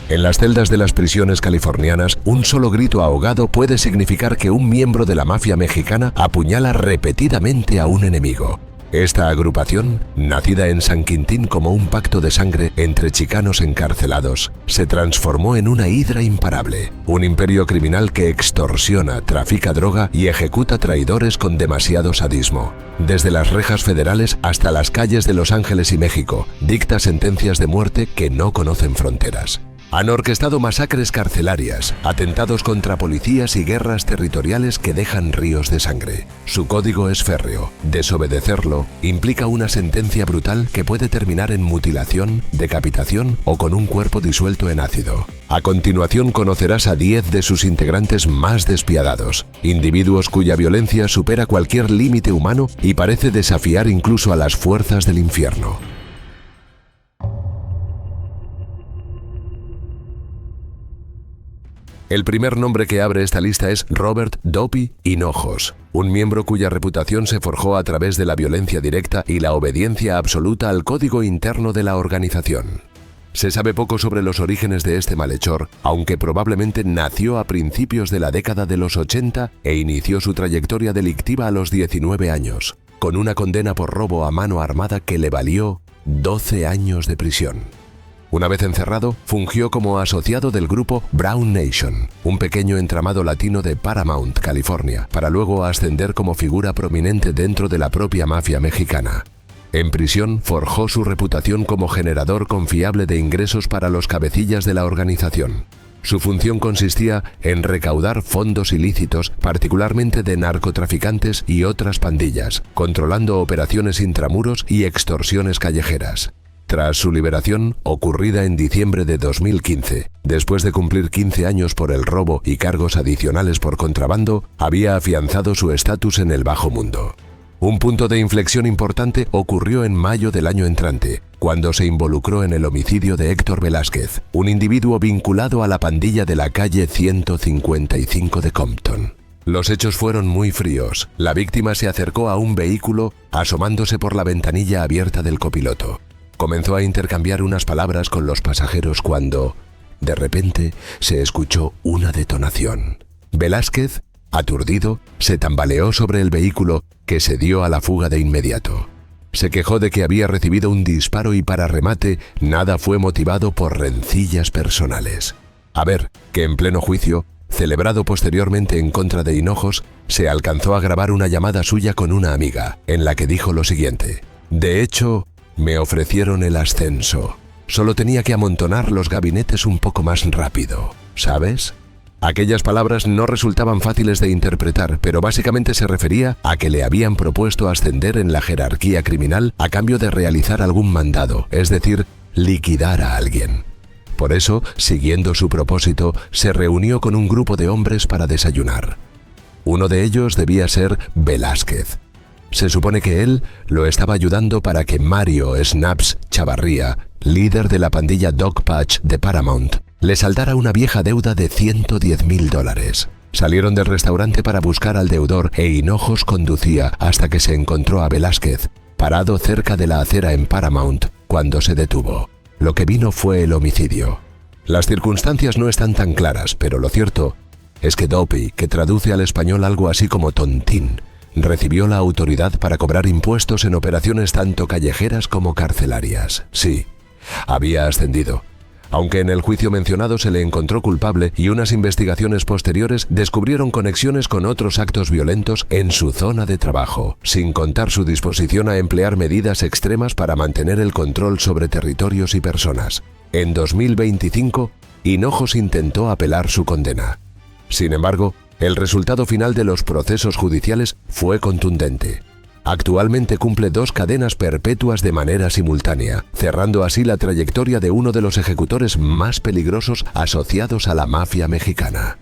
En las celdas de las prisiones californianas, un solo grito ahogado puede significar que un miembro de la mafia mexicana apuñala repetidamente a un enemigo. Esta agrupación, nacida en San Quintín como un pacto de sangre entre chicanos encarcelados, se transformó en una hidra imparable, un imperio criminal que extorsiona, trafica droga y ejecuta traidores con demasiado sadismo. Desde las rejas federales hasta las calles de Los Ángeles y México, dicta sentencias de muerte que no conocen fronteras. Han orquestado masacres carcelarias, atentados contra policías y guerras territoriales que dejan ríos de sangre. Su código es férreo. Desobedecerlo implica una sentencia brutal que puede terminar en mutilación, decapitación o con un cuerpo disuelto en ácido. A continuación conocerás a 10 de sus integrantes más despiadados, individuos cuya violencia supera cualquier límite humano y parece desafiar incluso a las fuerzas del infierno. El primer nombre que abre esta lista es Robert "Dopey" Hinojos, un miembro cuya reputación se forjó a través de la violencia directa y la obediencia absoluta al código interno de la organización. Se sabe poco sobre los orígenes de este malhechor, aunque probablemente nació a principios de la década de los 80 e inició su trayectoria delictiva a los 19 años, con una condena por robo a mano armada que le valió 12 años de prisión. Una vez encerrado, fungió como asociado del grupo Brown Nation, un pequeño entramado latino de Paramount, California, para luego ascender como figura prominente dentro de la propia mafia mexicana. En prisión, forjó su reputación como generador confiable de ingresos para los cabecillas de la organización. Su función consistía en recaudar fondos ilícitos, particularmente de narcotraficantes y otras pandillas, controlando operaciones intramuros y extorsiones callejeras. Tras su liberación, ocurrida en diciembre de 2015, después de cumplir 15 años por el robo y cargos adicionales por contrabando, había afianzado su estatus en el bajo mundo. Un punto de inflexión importante ocurrió en mayo del año entrante, cuando se involucró en el homicidio de Héctor Velázquez, un individuo vinculado a la pandilla de la calle 155 de Compton. Los hechos fueron muy fríos. La víctima se acercó a un vehículo, asomándose por la ventanilla abierta del copiloto. Comenzó a intercambiar unas palabras con los pasajeros cuando, de repente, se escuchó una detonación. Velázquez, aturdido, se tambaleó sobre el vehículo, que se dio a la fuga de inmediato. Se quejó de que había recibido un disparo y, para remate, nada fue motivado por rencillas personales. A ver, que en pleno juicio, celebrado posteriormente en contra de Hinojos, se alcanzó a grabar una llamada suya con una amiga, en la que dijo lo siguiente: "De hecho, me ofrecieron el ascenso. Solo tenía que amontonar los gabinetes un poco más rápido, ¿sabes?". Aquellas palabras no resultaban fáciles de interpretar, pero básicamente se refería a que le habían propuesto ascender en la jerarquía criminal a cambio de realizar algún mandado, es decir, liquidar a alguien. Por eso, siguiendo su propósito, se reunió con un grupo de hombres para desayunar. Uno de ellos debía ser Velázquez. Se supone que él lo estaba ayudando para que Mario Snaps Chavarría, líder de la pandilla Dog Patch de Paramount, le saldara una vieja deuda de $110,000. Salieron del restaurante para buscar al deudor e Hinojos conducía hasta que se encontró a Velázquez, parado cerca de la acera en Paramount, cuando se detuvo. Lo que vino fue el homicidio. Las circunstancias no están tan claras, pero lo cierto es que Dopey, que traduce al español algo así como tontín, recibió la autoridad para cobrar impuestos en operaciones tanto callejeras como carcelarias. Sí, había ascendido, aunque en el juicio mencionado se le encontró culpable y unas investigaciones posteriores descubrieron conexiones con otros actos violentos en su zona de trabajo, sin contar su disposición a emplear medidas extremas para mantener el control sobre territorios y personas. En 2025, Hinojos intentó apelar su condena. Sin embargo, el resultado final de los procesos judiciales fue contundente. Actualmente cumple 2 cadenas perpetuas de manera simultánea, cerrando así la trayectoria de uno de los ejecutores más peligrosos asociados a la mafia mexicana.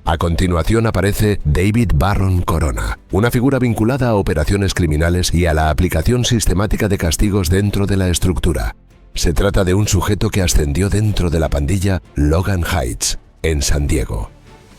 A continuación aparece David Barron Corona, una figura vinculada a operaciones criminales y a la aplicación sistemática de castigos dentro de la estructura. Se trata de un sujeto que ascendió dentro de la pandilla Logan Heights, en San Diego,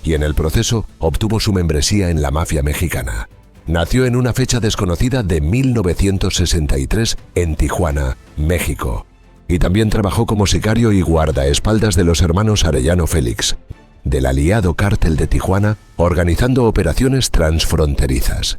y en el proceso obtuvo su membresía en la mafia mexicana. nació en una fecha desconocida de 1963 en Tijuana, México, y también trabajó como sicario y guardaespaldas de los hermanos Arellano Félix, del aliado Cártel de Tijuana, organizando operaciones transfronterizas.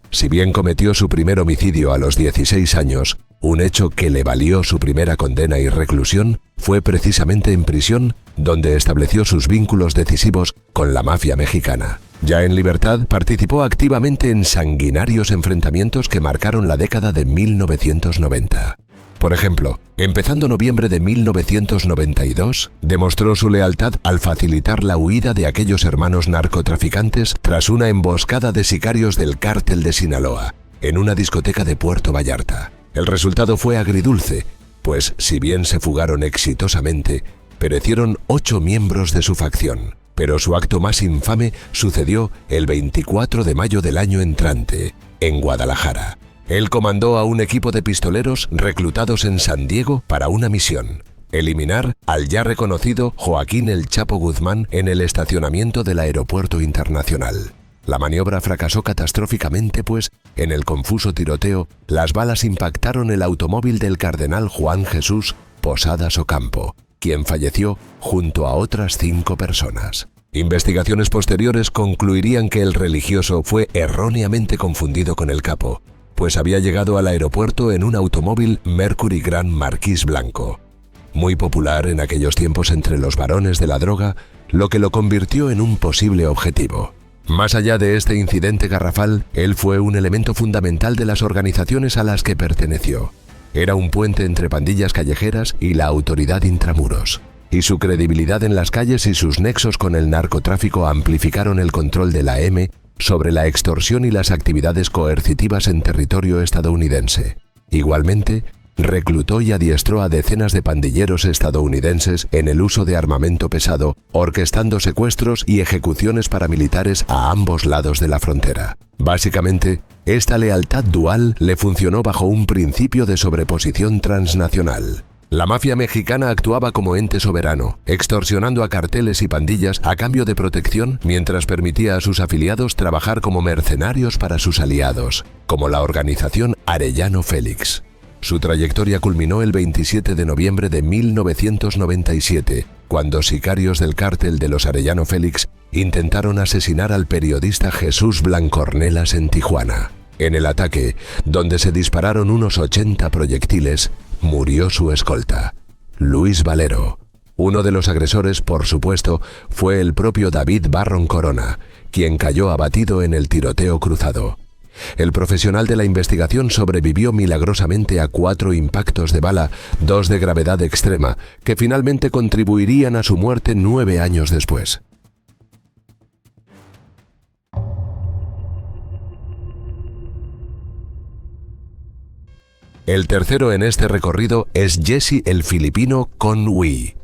Si bien cometió su primer homicidio a los 16 años, un hecho que le valió su primera condena y reclusión, fue precisamente en prisión donde estableció sus vínculos decisivos con la mafia mexicana. Ya en libertad, participó activamente en sanguinarios enfrentamientos que marcaron la década de 1990. Por ejemplo, empezando noviembre de 1992, demostró su lealtad al facilitar la huida de aquellos hermanos narcotraficantes tras una emboscada de sicarios del Cártel de Sinaloa, en una discoteca de Puerto Vallarta. El resultado fue agridulce, pues si bien se fugaron exitosamente, perecieron 8 miembros de su facción. Pero su acto más infame sucedió el 24 de mayo del año entrante, en Guadalajara. Él comandó a un equipo de pistoleros reclutados en San Diego para una misión: eliminar al ya reconocido Joaquín El Chapo Guzmán en el estacionamiento del Aeropuerto Internacional. La maniobra fracasó catastróficamente, pues, en el confuso tiroteo, las balas impactaron el automóvil del cardenal Juan Jesús Posadas Ocampo, quien falleció junto a otras 5 personas. Investigaciones posteriores concluirían que el religioso fue erróneamente confundido con el capo, pues había llegado al aeropuerto en un automóvil Mercury Grand Marquis blanco, muy popular en aquellos tiempos entre los varones de la droga, lo que lo convirtió en un posible objetivo. Más allá de este incidente garrafal, él fue un elemento fundamental de las organizaciones a las que perteneció. Era un puente entre pandillas callejeras y la autoridad intramuros, y su credibilidad en las calles y sus nexos con el narcotráfico amplificaron el control de la M sobre la extorsión y las actividades coercitivas en territorio estadounidense. Igualmente, reclutó y adiestró a decenas de pandilleros estadounidenses en el uso de armamento pesado, orquestando secuestros y ejecuciones paramilitares a ambos lados de la frontera. Básicamente, esta lealtad dual le funcionó bajo un principio de sobreposición transnacional. La mafia mexicana actuaba como ente soberano, extorsionando a carteles y pandillas a cambio de protección, mientras permitía a sus afiliados trabajar como mercenarios para sus aliados, como la organización Arellano Félix. Su trayectoria culminó el 27 de noviembre de 1997, cuando sicarios del cártel de los Arellano Félix intentaron asesinar al periodista Jesús Blancornelas en Tijuana. En el ataque, donde se dispararon unos 80 proyectiles, murió su escolta, Luis Valero. Uno de los agresores, por supuesto, fue el propio David Barron Corona, quien cayó abatido en el tiroteo cruzado. El profesional de la investigación sobrevivió milagrosamente a 4 impactos de bala, 2 de gravedad extrema, que finalmente contribuirían a su muerte 9 años después. El tercero en este recorrido es Jesse el filipino Con Uy,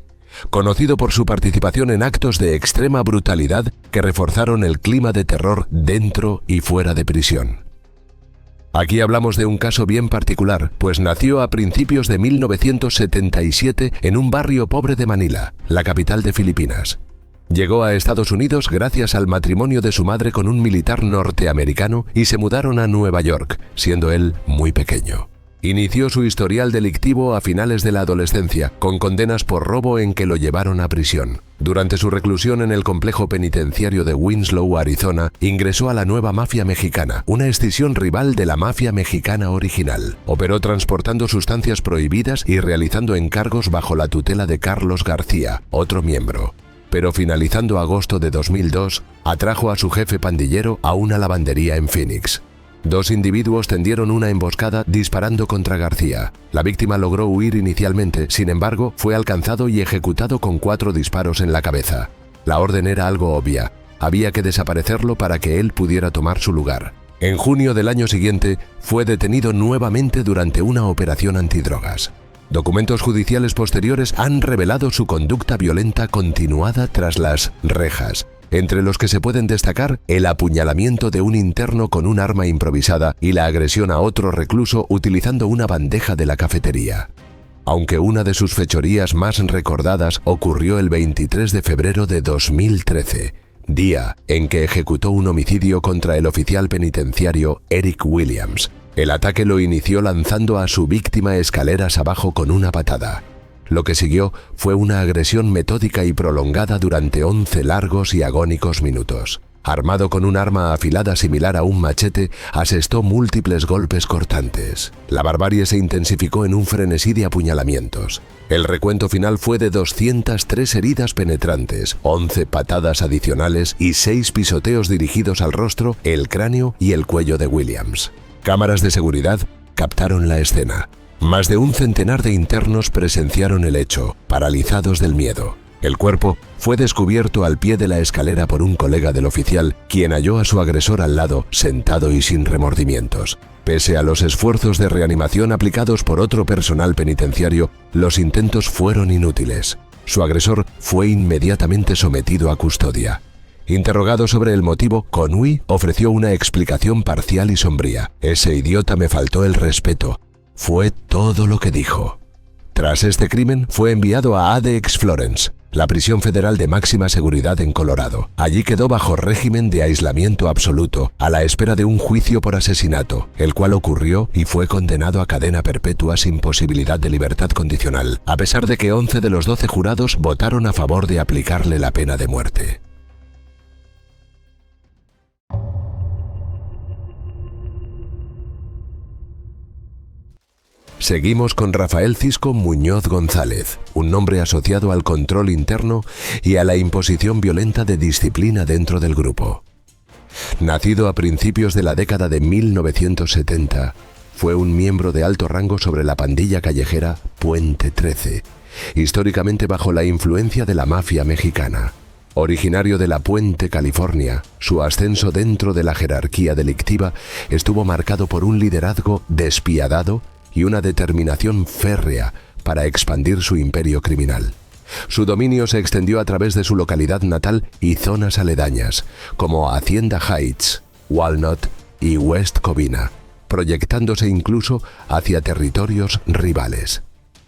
conocido por su participación en actos de extrema brutalidad que reforzaron el clima de terror dentro y fuera de prisión. Aquí hablamos de un caso bien particular, pues nació a principios de 1977 en un barrio pobre de Manila, la capital de Filipinas. Llegó a Estados Unidos gracias al matrimonio de su madre con un militar norteamericano y se mudaron a Nueva York, siendo él muy pequeño. Inició su historial delictivo a finales de la adolescencia, con condenas por robo en que lo llevaron a prisión. Durante su reclusión en el complejo penitenciario de Winslow, Arizona, ingresó a la nueva mafia mexicana, una escisión rival de la mafia mexicana original. Operó transportando sustancias prohibidas y realizando encargos bajo la tutela de Carlos García, otro miembro. Pero finalizando agosto de 2002, atrajo a su jefe pandillero a una lavandería en Phoenix. 2 individuos tendieron una emboscada disparando contra García. La víctima logró huir inicialmente, sin embargo, fue alcanzado y ejecutado con 4 disparos en la cabeza. La orden era algo obvia: había que desaparecerlo para que él pudiera tomar su lugar. En junio del año siguiente, fue detenido nuevamente durante una operación antidrogas. Documentos judiciales posteriores han revelado su conducta violenta continuada tras las rejas, entre los que se pueden destacar el apuñalamiento de un interno con un arma improvisada y la agresión a otro recluso utilizando una bandeja de la cafetería. Aunque una de sus fechorías más recordadas ocurrió el 23 de febrero de 2013, día en que ejecutó un homicidio contra el oficial penitenciario Eric Williams. El ataque lo inició lanzando a su víctima escaleras abajo con una patada. Lo que siguió fue una agresión metódica y prolongada durante 11 largos y agónicos minutos. Armado con un arma afilada similar a un machete, asestó múltiples golpes cortantes. La barbarie se intensificó en un frenesí de apuñalamientos. El recuento final fue de 203 heridas penetrantes, 11 patadas adicionales y 6 pisoteos dirigidos al rostro, el cráneo y el cuello de Williams. Cámaras de seguridad captaron la escena. Más de un centenar de internos presenciaron el hecho, paralizados del miedo. El cuerpo fue descubierto al pie de la escalera por un colega del oficial, quien halló a su agresor al lado, sentado y sin remordimientos. Pese a los esfuerzos de reanimación aplicados por otro personal penitenciario, los intentos fueron inútiles. Su agresor fue inmediatamente sometido a custodia. Interrogado sobre el motivo, Conway ofreció una explicación parcial y sombría. «Ese idiota me faltó el respeto», fue todo lo que dijo. Tras este crimen, fue enviado a Adex Florence, la prisión federal de máxima seguridad en Colorado. Allí quedó bajo régimen de aislamiento absoluto, a la espera de un juicio por asesinato, el cual ocurrió y fue condenado a cadena perpetua sin posibilidad de libertad condicional, a pesar de que 11 de los 12 jurados votaron a favor de aplicarle la pena de muerte. Seguimos con Rafael Cisco Muñoz González, un nombre asociado al control interno y a la imposición violenta de disciplina dentro del grupo. Nacido a principios de la década de 1970, fue un miembro de alto rango sobre la pandilla callejera Puente 13, históricamente bajo la influencia de la mafia mexicana. Originario de La Puente, California, su ascenso dentro de la jerarquía delictiva estuvo marcado por un liderazgo despiadado y una determinación férrea para expandir su imperio criminal. Su dominio se extendió a través de su localidad natal y zonas aledañas, como Hacienda Heights, Walnut y West Covina, proyectándose incluso hacia territorios rivales.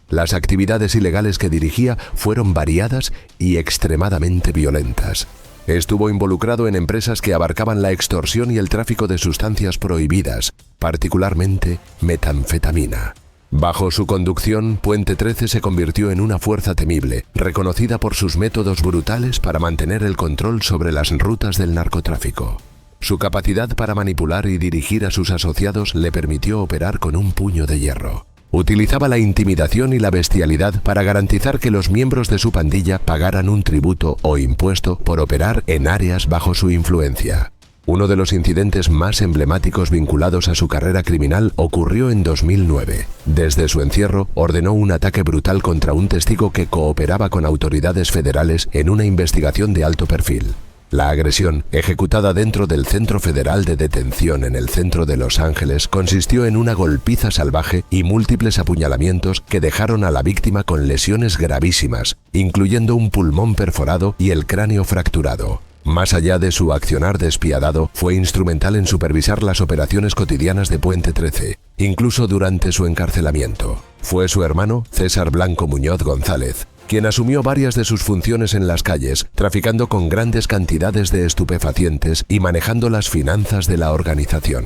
Las actividades ilegales que dirigía fueron variadas y extremadamente violentas. Estuvo involucrado en empresas que abarcaban la extorsión y el tráfico de sustancias prohibidas, particularmente metanfetamina. Bajo su conducción, Puente 13 se convirtió en una fuerza temible, reconocida por sus métodos brutales para mantener el control sobre las rutas del narcotráfico. Su capacidad para manipular y dirigir a sus asociados le permitió operar con un puño de hierro. Utilizaba la intimidación y la bestialidad para garantizar que los miembros de su pandilla pagaran un tributo o impuesto por operar en áreas bajo su influencia. Uno de los incidentes más emblemáticos vinculados a su carrera criminal ocurrió en 2009. Desde su encierro, ordenó un ataque brutal contra un testigo que cooperaba con autoridades federales en una investigación de alto perfil. La agresión, ejecutada dentro del Centro Federal de Detención en el centro de Los Ángeles, consistió en una golpiza salvaje y múltiples apuñalamientos que dejaron a la víctima con lesiones gravísimas, incluyendo un pulmón perforado y el cráneo fracturado. Más allá de su accionar despiadado, fue instrumental en supervisar las operaciones cotidianas de Puente 13, incluso durante su encarcelamiento. Fue su hermano, César Blanco Muñoz González, quien asumió varias de sus funciones en las calles, traficando con grandes cantidades de estupefacientes y manejando las finanzas de la organización.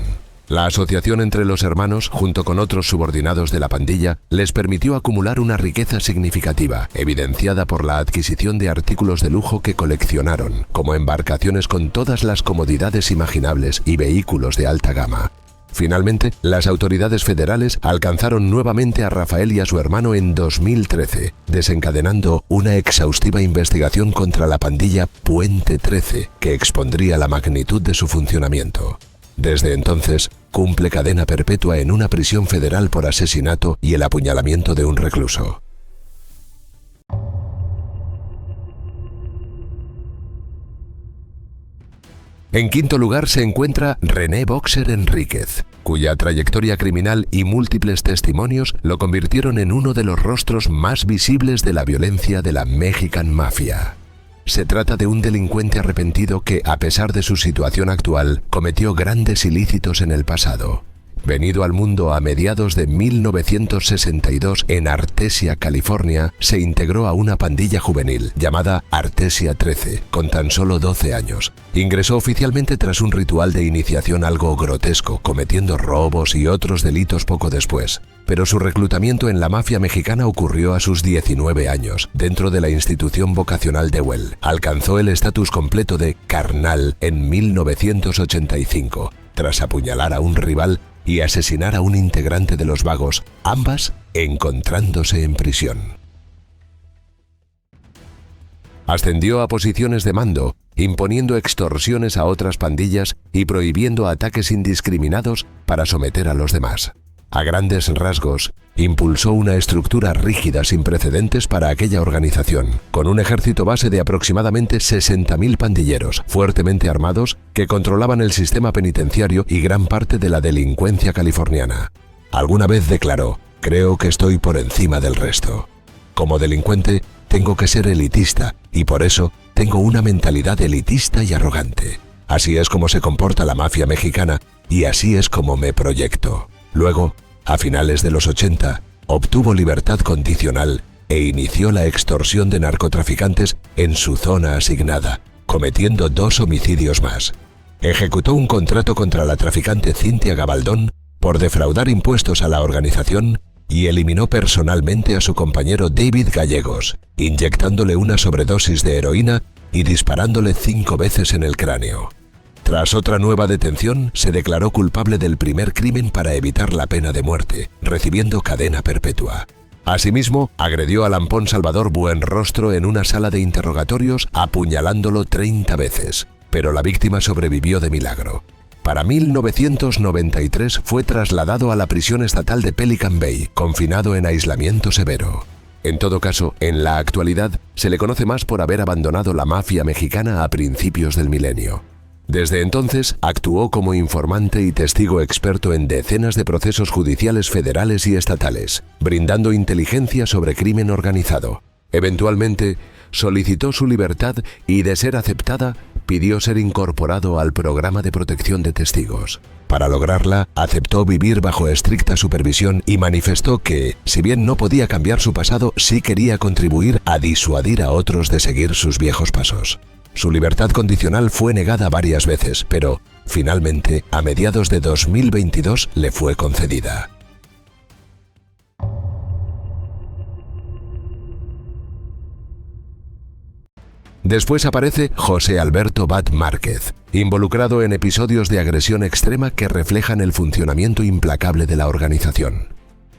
La asociación entre los hermanos, junto con otros subordinados de la pandilla, les permitió acumular una riqueza significativa, evidenciada por la adquisición de artículos de lujo que coleccionaron, como embarcaciones con todas las comodidades imaginables y vehículos de alta gama. Finalmente, las autoridades federales alcanzaron nuevamente a Rafael y a su hermano en 2013, desencadenando una exhaustiva investigación contra la pandilla Puente 13, que expondría la magnitud de su funcionamiento. Desde entonces, cumple cadena perpetua en una prisión federal por asesinato y el apuñalamiento de un recluso. En quinto lugar se encuentra René Boxer Enríquez, cuya trayectoria criminal y múltiples testimonios lo convirtieron en uno de los rostros más visibles de la violencia de la Mexican Mafia. Se trata de un delincuente arrepentido que, a pesar de su situación actual, cometió grandes ilícitos en el pasado. Venido al mundo a mediados de 1962 en Artesia, California, se integró a una pandilla juvenil llamada Artesia 13, con tan solo 12 años. Ingresó oficialmente tras un ritual de iniciación algo grotesco, cometiendo robos y otros delitos poco después. Pero su reclutamiento en la mafia mexicana ocurrió a sus 19 años, dentro de la institución vocacional de Well. Alcanzó el estatus completo de carnal en 1985, tras apuñalar a un rival y asesinar a un integrante de los Vagos, ambas encontrándose en prisión. Ascendió a posiciones de mando, imponiendo extorsiones a otras pandillas y prohibiendo ataques indiscriminados para someter a los demás. A grandes rasgos, impulsó una estructura rígida sin precedentes para aquella organización, con un ejército base de aproximadamente 60.000 pandilleros, fuertemente armados, que controlaban el sistema penitenciario y gran parte de la delincuencia californiana. Alguna vez declaró: "Creo que estoy por encima del resto. Como delincuente, tengo que ser elitista y por eso tengo una mentalidad elitista y arrogante. Así es como se comporta la mafia mexicana y así es como me proyecto". Luego, a finales de los 80, obtuvo libertad condicional e inició la extorsión de narcotraficantes en su zona asignada, cometiendo 2 homicidios más. Ejecutó un contrato contra la traficante Cynthia Gabaldón por defraudar impuestos a la organización y eliminó personalmente a su compañero David Gallegos, inyectándole una sobredosis de heroína y disparándole 5 veces en el cráneo. Tras otra nueva detención, se declaró culpable del primer crimen para evitar la pena de muerte, recibiendo cadena perpetua. Asimismo, agredió a Lampón Salvador Buenrostro en una sala de interrogatorios, apuñalándolo 30 veces, pero la víctima sobrevivió de milagro. Para 1993 fue trasladado a la prisión estatal de Pelican Bay, confinado en aislamiento severo. En todo caso, en la actualidad, se le conoce más por haber abandonado la mafia mexicana a principios del milenio. Desde entonces, actuó como informante y testigo experto en decenas de procesos judiciales federales y estatales, brindando inteligencia sobre crimen organizado. Eventualmente, solicitó su libertad y, de ser aceptada, pidió ser incorporado al programa de protección de testigos. Para lograrla, aceptó vivir bajo estricta supervisión y manifestó que, si bien no podía cambiar su pasado, sí quería contribuir a disuadir a otros de seguir sus viejos pasos. Su libertad condicional fue negada varias veces, pero, finalmente, a mediados de 2022 le fue concedida. Después aparece José Alberto Bat Márquez, involucrado en episodios de agresión extrema que reflejan el funcionamiento implacable de la organización.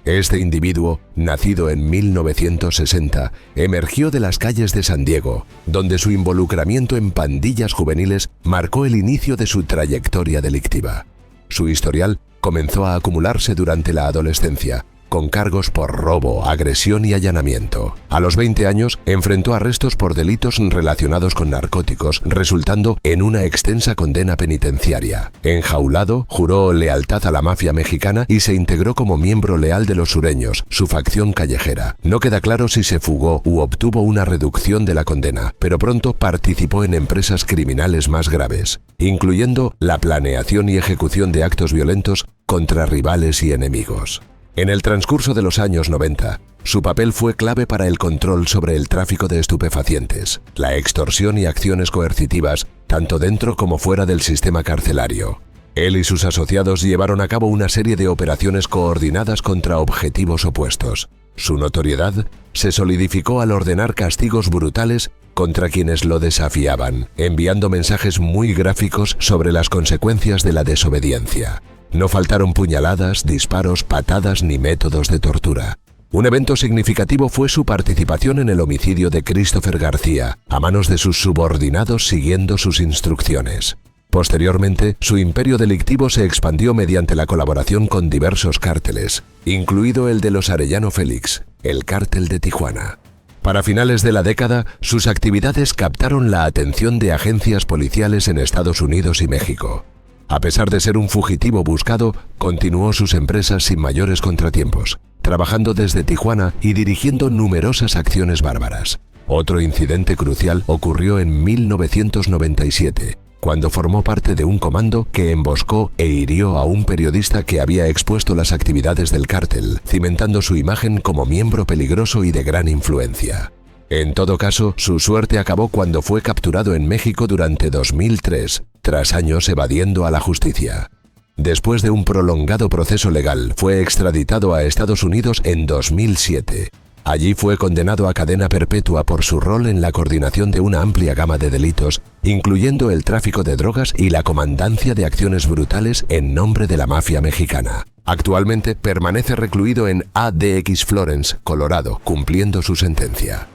Este individuo, nacido en 1960, emergió de las calles de San Diego, donde su involucramiento en pandillas juveniles marcó el inicio de su trayectoria delictiva. Su historial comenzó a acumularse durante la adolescencia, con cargos por robo, agresión y allanamiento. A los 20 años, enfrentó arrestos por delitos relacionados con narcóticos, resultando en una extensa condena penitenciaria. Enjaulado, juró lealtad a la mafia mexicana y se integró como miembro leal de los Sureños, su facción callejera. No queda claro si se fugó u obtuvo una reducción de la condena, pero pronto participó en empresas criminales más graves, incluyendo la planeación y ejecución de actos violentos contra rivales y enemigos. En el transcurso de los años 90, su papel fue clave para el control sobre el tráfico de estupefacientes, la extorsión y acciones coercitivas, tanto dentro como fuera del sistema carcelario. Él y sus asociados llevaron a cabo una serie de operaciones coordinadas contra objetivos opuestos. Su notoriedad se solidificó al ordenar castigos brutales contra quienes lo desafiaban, enviando mensajes muy gráficos sobre las consecuencias de la desobediencia. No faltaron puñaladas, disparos, patadas ni métodos de tortura. Un evento significativo fue su participación en el homicidio de Christopher García, a manos de sus subordinados siguiendo sus instrucciones. Posteriormente, su imperio delictivo se expandió mediante la colaboración con diversos cárteles, incluido el de los Arellano Félix, el cártel de Tijuana. Para finales de la década, sus actividades captaron la atención de agencias policiales en Estados Unidos y México. A pesar de ser un fugitivo buscado, continuó sus empresas sin mayores contratiempos, trabajando desde Tijuana y dirigiendo numerosas acciones bárbaras. Otro incidente crucial ocurrió en 1997, cuando formó parte de un comando que emboscó e hirió a un periodista que había expuesto las actividades del cártel, cimentando su imagen como miembro peligroso y de gran influencia. En todo caso, su suerte acabó cuando fue capturado en México durante 2003, tras años evadiendo a la justicia. Después de un prolongado proceso legal, fue extraditado a Estados Unidos en 2007. Allí fue condenado a cadena perpetua por su rol en la coordinación de una amplia gama de delitos, incluyendo el tráfico de drogas y la comandancia de acciones brutales en nombre de la mafia mexicana. Actualmente permanece recluido en ADX Florence, Colorado, cumpliendo su sentencia.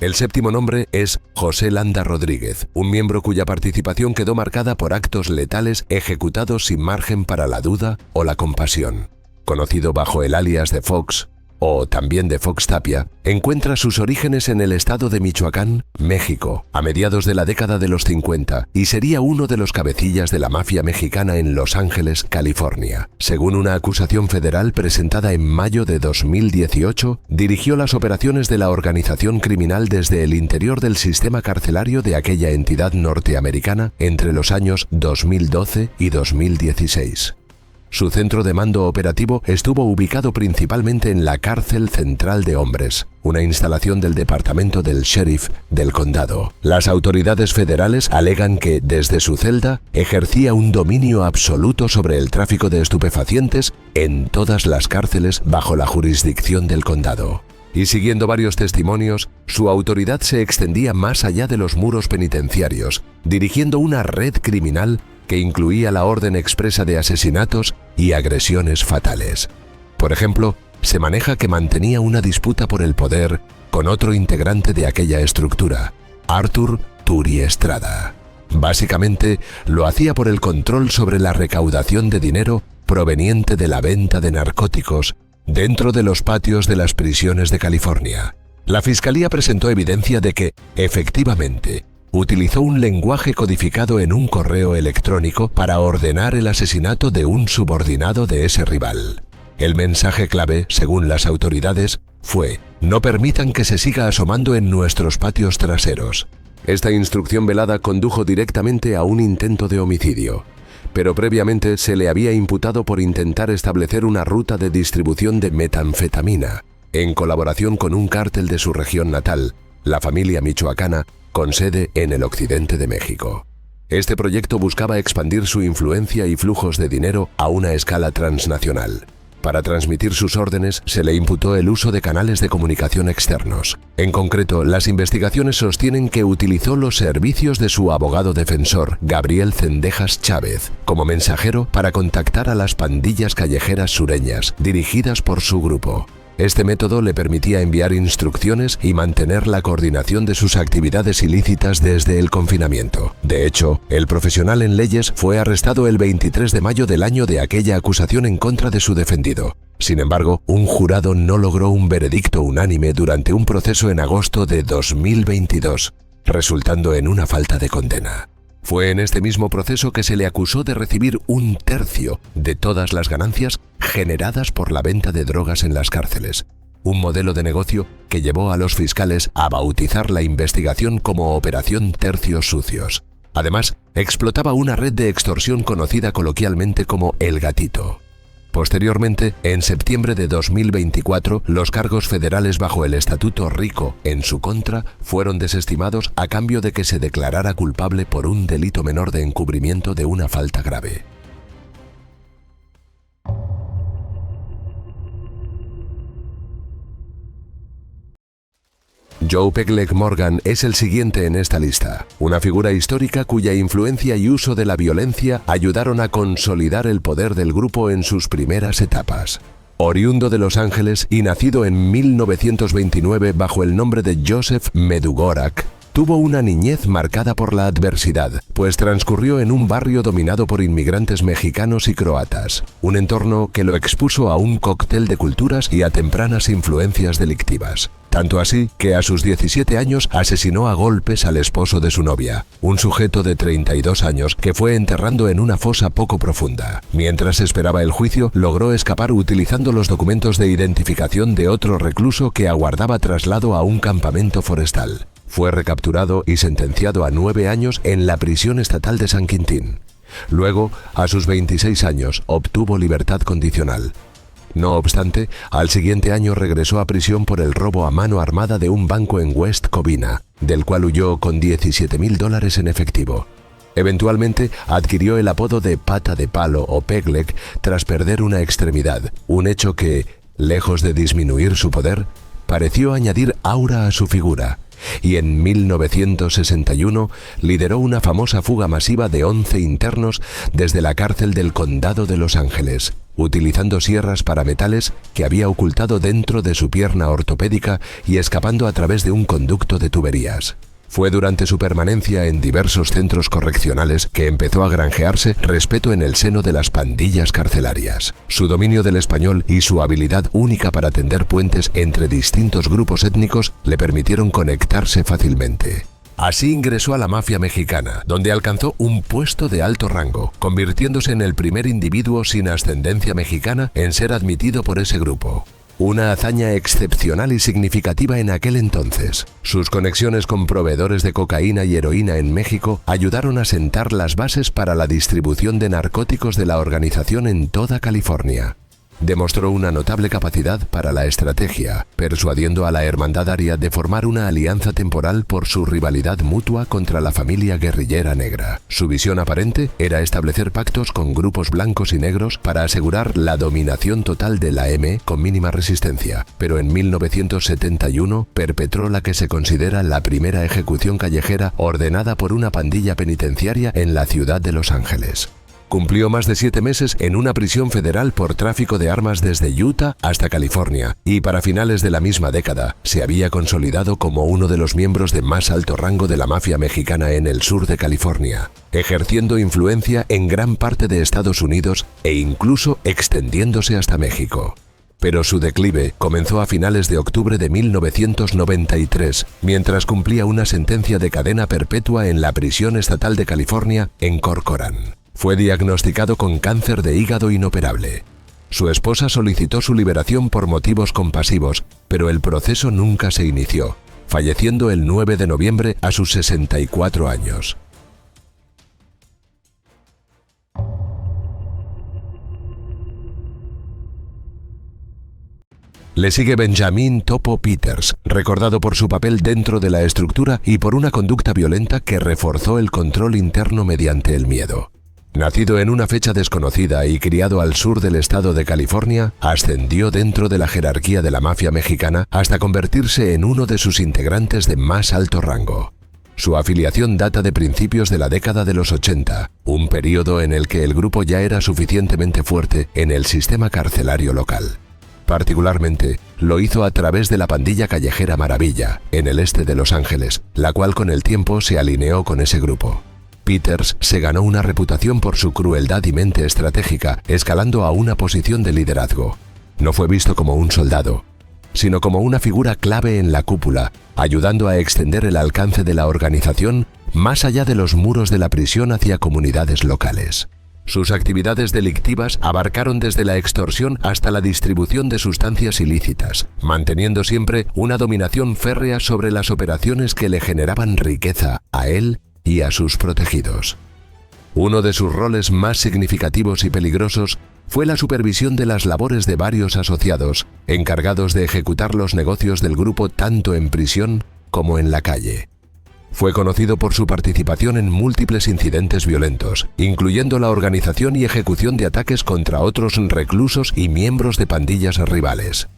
El séptimo nombre es José Landa Rodríguez, un miembro cuya participación quedó marcada por actos letales ejecutados sin margen para la duda o la compasión. Conocido bajo el alias de Fox, o también de Fox Tapia, encuentra sus orígenes en el estado de Michoacán, México, a mediados de la década de los 50, y sería uno de los cabecillas de la mafia mexicana en Los Ángeles, California. Según una acusación federal presentada en mayo de 2018, dirigió las operaciones de la organización criminal desde el interior del sistema carcelario de aquella entidad norteamericana entre los años 2012 y 2016. Su centro de mando operativo estuvo ubicado principalmente en la Cárcel Central de Hombres, una instalación del Departamento del Sheriff del condado. Las autoridades federales alegan que, desde su celda, ejercía un dominio absoluto sobre el tráfico de estupefacientes en todas las cárceles bajo la jurisdicción del condado. Y siguiendo varios testimonios, su autoridad se extendía más allá de los muros penitenciarios, dirigiendo una red criminal que incluía la orden expresa de asesinatos y agresiones fatales. Por ejemplo, se maneja que mantenía una disputa por el poder con otro integrante de aquella estructura, Arthur Turi Estrada. Básicamente, lo hacía por el control sobre la recaudación de dinero proveniente de la venta de narcóticos dentro de los patios de las prisiones de California. La Fiscalía presentó evidencia de que, efectivamente, utilizó un lenguaje codificado en un correo electrónico para ordenar el asesinato de un subordinado de ese rival. El mensaje clave, según las autoridades, fue: "No permitan que se siga asomando en nuestros patios traseros". Esta instrucción velada condujo directamente a un intento de homicidio, pero previamente se le había imputado por intentar establecer una ruta de distribución de metanfetamina, en colaboración con un cártel de su región natal, la familia michoacana, con sede en el occidente de México. Este proyecto buscaba expandir su influencia y flujos de dinero a una escala transnacional. Para transmitir sus órdenes se le imputó el uso de canales de comunicación externos. En concreto, las investigaciones sostienen que utilizó los servicios de su abogado defensor, Gabriel Cendejas Chávez, como mensajero para contactar a las pandillas callejeras sureñas, dirigidas por su grupo. Este método le permitía enviar instrucciones y mantener la coordinación de sus actividades ilícitas desde el confinamiento. De hecho, el profesional en leyes fue arrestado el 23 de mayo del año de aquella acusación en contra de su defendido. Sin embargo, un jurado no logró un veredicto unánime durante un proceso en agosto de 2022, resultando en una falta de condena. Fue en este mismo proceso que se le acusó de recibir 1/3 de todas las ganancias generadas por la venta de drogas en las cárceles, un modelo de negocio que llevó a los fiscales a bautizar la investigación como Operación Tercios Sucios. Además, explotaba una red de extorsión conocida coloquialmente como El Gatito. Posteriormente, en septiembre de 2024, los cargos federales bajo el Estatuto RICO en su contra fueron desestimados a cambio de que se declarara culpable por un delito menor de encubrimiento de una falta grave. Joe Pegleg Morgan es el siguiente en esta lista, una figura histórica cuya influencia y uso de la violencia ayudaron a consolidar el poder del grupo en sus primeras etapas. Oriundo de Los Ángeles y nacido en 1929 bajo el nombre de Joseph Medugorak, tuvo una niñez marcada por la adversidad, pues transcurrió en un barrio dominado por inmigrantes mexicanos y croatas, un entorno que lo expuso a un cóctel de culturas y a tempranas influencias delictivas. Tanto así que a sus 17 años asesinó a golpes al esposo de su novia, un sujeto de 32 años que fue enterrando en una fosa poco profunda. Mientras esperaba el juicio, logró escapar utilizando los documentos de identificación de otro recluso que aguardaba traslado a un campamento forestal. Fue recapturado y sentenciado a 9 años en la prisión estatal de San Quintín. Luego, a sus 26 años, obtuvo libertad condicional. No obstante, al siguiente año regresó a prisión por el robo a mano armada de un banco en West Covina, del cual huyó con $17,000 en efectivo. Eventualmente adquirió el apodo de Pata de Palo o Pegleg tras perder una extremidad, un hecho que, lejos de disminuir su poder, pareció añadir aura a su figura, y en 1961 lideró una famosa fuga masiva de 11 internos desde la cárcel del Condado de Los Ángeles, utilizando sierras para metales que había ocultado dentro de su pierna ortopédica y escapando a través de un conducto de tuberías. Fue durante su permanencia en diversos centros correccionales que empezó a granjearse respeto en el seno de las pandillas carcelarias. Su dominio del español y su habilidad única para tender puentes entre distintos grupos étnicos le permitieron conectarse fácilmente. Así ingresó a la mafia mexicana, donde alcanzó un puesto de alto rango, convirtiéndose en el primer individuo sin ascendencia mexicana en ser admitido por ese grupo. Una hazaña excepcional y significativa en aquel entonces. Sus conexiones con proveedores de cocaína y heroína en México ayudaron a sentar las bases para la distribución de narcóticos de la organización en toda California. Demostró una notable capacidad para la estrategia, persuadiendo a la Hermandad Aria de formar una alianza temporal por su rivalidad mutua contra la familia guerrillera negra. Su visión aparente era establecer pactos con grupos blancos y negros para asegurar la dominación total de la M con mínima resistencia, pero en 1971 perpetró la que se considera la primera ejecución callejera ordenada por una pandilla penitenciaria en la ciudad de Los Ángeles. Cumplió más de 7 meses en una prisión federal por tráfico de armas desde Utah hasta California, y para finales de la misma década se había consolidado como uno de los miembros de más alto rango de la mafia mexicana en el sur de California, ejerciendo influencia en gran parte de Estados Unidos e incluso extendiéndose hasta México. Pero su declive comenzó a finales de octubre de 1993, mientras cumplía una sentencia de cadena perpetua en la prisión estatal de California en Corcoran. Fue diagnosticado con cáncer de hígado inoperable. Su esposa solicitó su liberación por motivos compasivos, pero el proceso nunca se inició, falleciendo el 9 de noviembre a sus 64 años. Le sigue Benjamin Topo Peters, recordado por su papel dentro de la estructura y por una conducta violenta que reforzó el control interno mediante el miedo. Nacido en una fecha desconocida y criado al sur del estado de California, ascendió dentro de la jerarquía de la mafia mexicana hasta convertirse en uno de sus integrantes de más alto rango. Su afiliación data de principios de la década de los 80, un periodo en el que el grupo ya era suficientemente fuerte en el sistema carcelario local. Particularmente, lo hizo a través de la pandilla callejera Maravilla, en el este de Los Ángeles, la cual con el tiempo se alineó con ese grupo. Peters se ganó una reputación por su crueldad y mente estratégica, escalando a una posición de liderazgo. No fue visto como un soldado, sino como una figura clave en la cúpula, ayudando a extender el alcance de la organización más allá de los muros de la prisión hacia comunidades locales. Sus actividades delictivas abarcaron desde la extorsión hasta la distribución de sustancias ilícitas, manteniendo siempre una dominación férrea sobre las operaciones que le generaban riqueza a él y a sus protegidos. Uno de sus roles más significativos y peligrosos fue la supervisión de las labores de varios asociados, encargados de ejecutar los negocios del grupo tanto en prisión como en la calle. Fue conocido por su participación en múltiples incidentes violentos, incluyendo la organización y ejecución de ataques contra otros reclusos y miembros de pandillas rivales.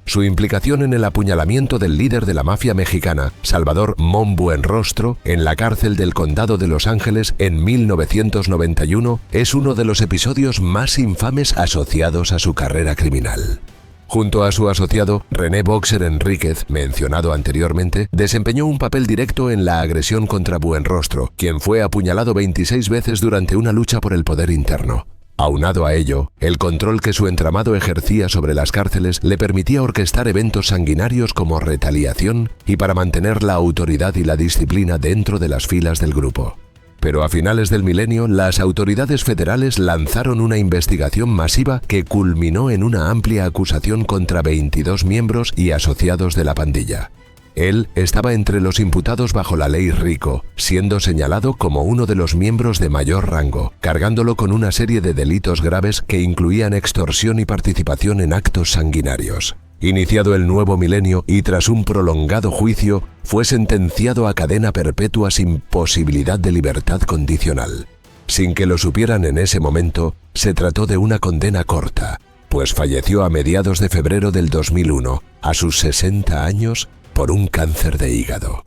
Su implicación en el apuñalamiento del líder de la mafia mexicana, Salvador Mon Buenrostro, en la cárcel del Condado de Los Ángeles en 1991, es uno de los episodios más infames asociados a su carrera criminal. Junto a su asociado, René Boxer Enríquez, mencionado anteriormente, desempeñó un papel directo en la agresión contra Buenrostro, quien fue apuñalado 26 veces durante una lucha por el poder interno. Aunado a ello, el control que su entramado ejercía sobre las cárceles le permitía orquestar eventos sanguinarios como retaliación y para mantener la autoridad y la disciplina dentro de las filas del grupo. Pero a finales del milenio, las autoridades federales lanzaron una investigación masiva que culminó en una amplia acusación contra 22 miembros y asociados de la pandilla. Él estaba entre los imputados bajo la ley RICO, siendo señalado como uno de los miembros de mayor rango, cargándolo con una serie de delitos graves que incluían extorsión y participación en actos sanguinarios. Iniciado el nuevo milenio y tras un prolongado juicio, fue sentenciado a cadena perpetua sin posibilidad de libertad condicional. Sin que lo supieran en ese momento, se trató de una condena corta, pues falleció a mediados de febrero del 2001, a sus 60 años, por un cáncer de hígado.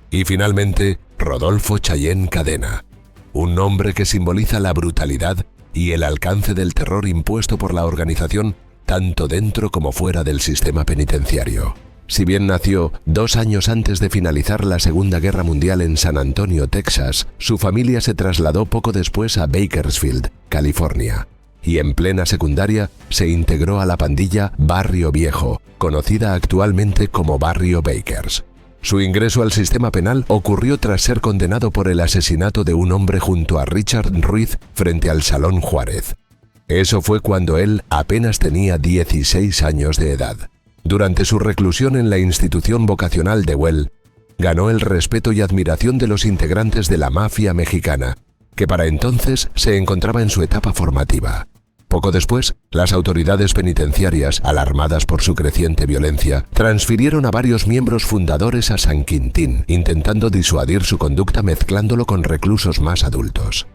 Y finalmente, Rodolfo Chayén Cadena, un nombre que simboliza la brutalidad y el alcance del terror impuesto por la organización tanto dentro como fuera del sistema penitenciario. Si bien nació 2 años antes de finalizar la Segunda Guerra Mundial en San Antonio, Texas, su familia se trasladó poco después a Bakersfield, California, y en plena secundaria se integró a la pandilla Barrio Viejo, conocida actualmente como Barrio Bakers. Su ingreso al sistema penal ocurrió tras ser condenado por el asesinato de un hombre junto a Richard Ruiz frente al Salón Juárez. Eso fue cuando él apenas tenía 16 años de edad. Durante su reclusión en la institución vocacional de Well, ganó el respeto y admiración de los integrantes de la mafia mexicana, que para entonces se encontraba en su etapa formativa. Poco después, las autoridades penitenciarias, alarmadas por su creciente violencia, transfirieron a varios miembros fundadores a San Quintín, intentando disuadir su conducta mezclándolo con reclusos más adultos.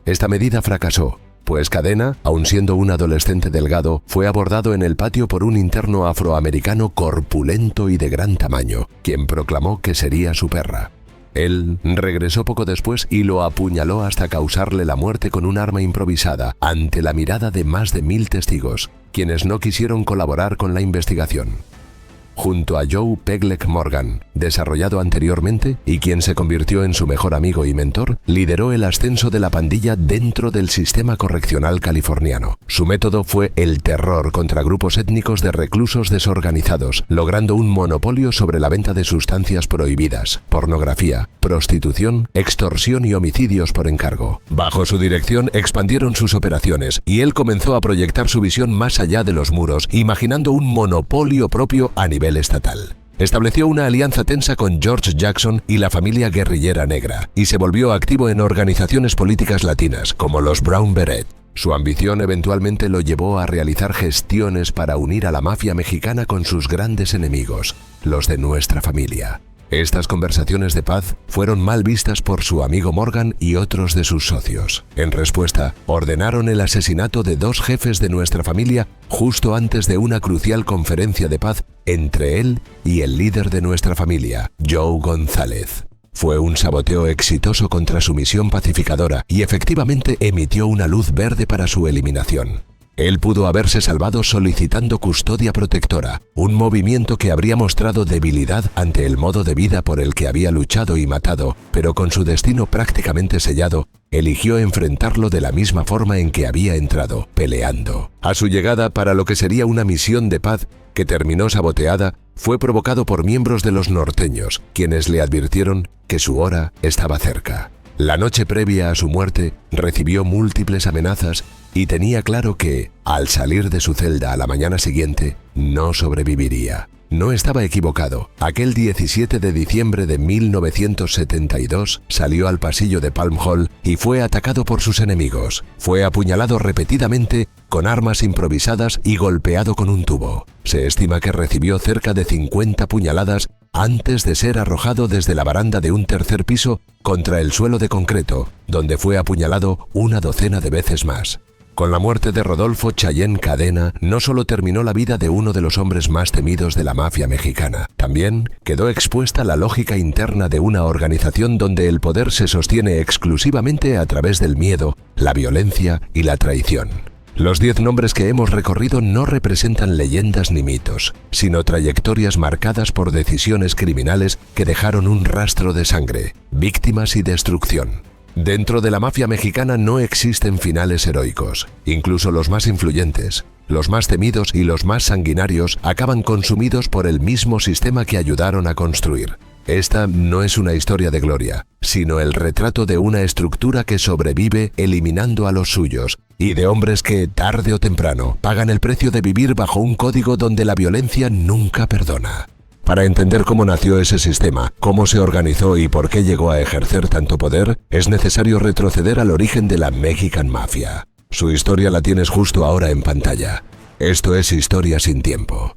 Esta medida fracasó, pues Cadena, aun siendo un adolescente delgado, fue abordado en el patio por un interno afroamericano corpulento y de gran tamaño, quien proclamó que sería su perra. Él regresó poco después y lo apuñaló hasta causarle la muerte con un arma improvisada, ante la mirada de más de 1000 testigos, quienes no quisieron colaborar con la investigación. Junto a Joe Pegleg Morgan, desarrollado anteriormente y quien se convirtió en su mejor amigo y mentor, lideró el ascenso de la pandilla dentro del sistema correccional californiano. Su método fue el terror contra grupos étnicos de reclusos desorganizados, logrando un monopolio sobre la venta de sustancias prohibidas, pornografía, prostitución, extorsión y homicidios por encargo. Bajo su dirección expandieron sus operaciones y él comenzó a proyectar su visión más allá de los muros, imaginando un monopolio propio a nivel estatal. Estableció una alianza tensa con George Jackson y la familia guerrillera negra, y se volvió activo en organizaciones políticas latinas, como los Brown Beret. Su ambición eventualmente lo llevó a realizar gestiones para unir a la mafia mexicana con sus grandes enemigos, los de nuestra familia. Estas conversaciones de paz fueron mal vistas por su amigo Morgan y otros de sus socios. En respuesta, ordenaron el asesinato de 2 jefes de nuestra familia justo antes de una crucial conferencia de paz entre él y el líder de nuestra familia, Joe González. Fue un saboteo exitoso contra su misión pacificadora y efectivamente emitió una luz verde para su eliminación. Él pudo haberse salvado solicitando custodia protectora, un movimiento que habría mostrado debilidad ante el modo de vida por el que había luchado y matado, pero con su destino prácticamente sellado, eligió enfrentarlo de la misma forma en que había entrado, peleando. A su llegada para lo que sería una misión de paz, que terminó saboteada, fue provocado por miembros de los norteños, quienes le advirtieron que su hora estaba cerca. La noche previa a su muerte, recibió múltiples amenazas y tenía claro que, al salir de su celda a la mañana siguiente, no sobreviviría. No estaba equivocado. Aquel 17 de diciembre de 1972 salió al pasillo de Palm Hall y fue atacado por sus enemigos. Fue apuñalado repetidamente con armas improvisadas y golpeado con un tubo. Se estima que recibió cerca de 50 puñaladas antes de ser arrojado desde la baranda de un 3er piso contra el suelo de concreto, donde fue apuñalado una docena de veces más. Con la muerte de Rodolfo Chayén Cadena, no solo terminó la vida de uno de los hombres más temidos de la mafia mexicana, también quedó expuesta la lógica interna de una organización donde el poder se sostiene exclusivamente a través del miedo, la violencia y la traición. Los 10 nombres que hemos recorrido no representan leyendas ni mitos, sino trayectorias marcadas por decisiones criminales que dejaron un rastro de sangre, víctimas y destrucción. Dentro de la mafia mexicana no existen finales heroicos. Incluso los más influyentes, los más temidos y los más sanguinarios acaban consumidos por el mismo sistema que ayudaron a construir. Esta no es una historia de gloria, sino el retrato de una estructura que sobrevive eliminando a los suyos y de hombres que, tarde o temprano, pagan el precio de vivir bajo un código donde la violencia nunca perdona. Para entender cómo nació ese sistema, cómo se organizó y por qué llegó a ejercer tanto poder, es necesario retroceder al origen de la Mexican Mafia. Su historia la tienes justo ahora en pantalla. Esto es Historia sin Tiempo.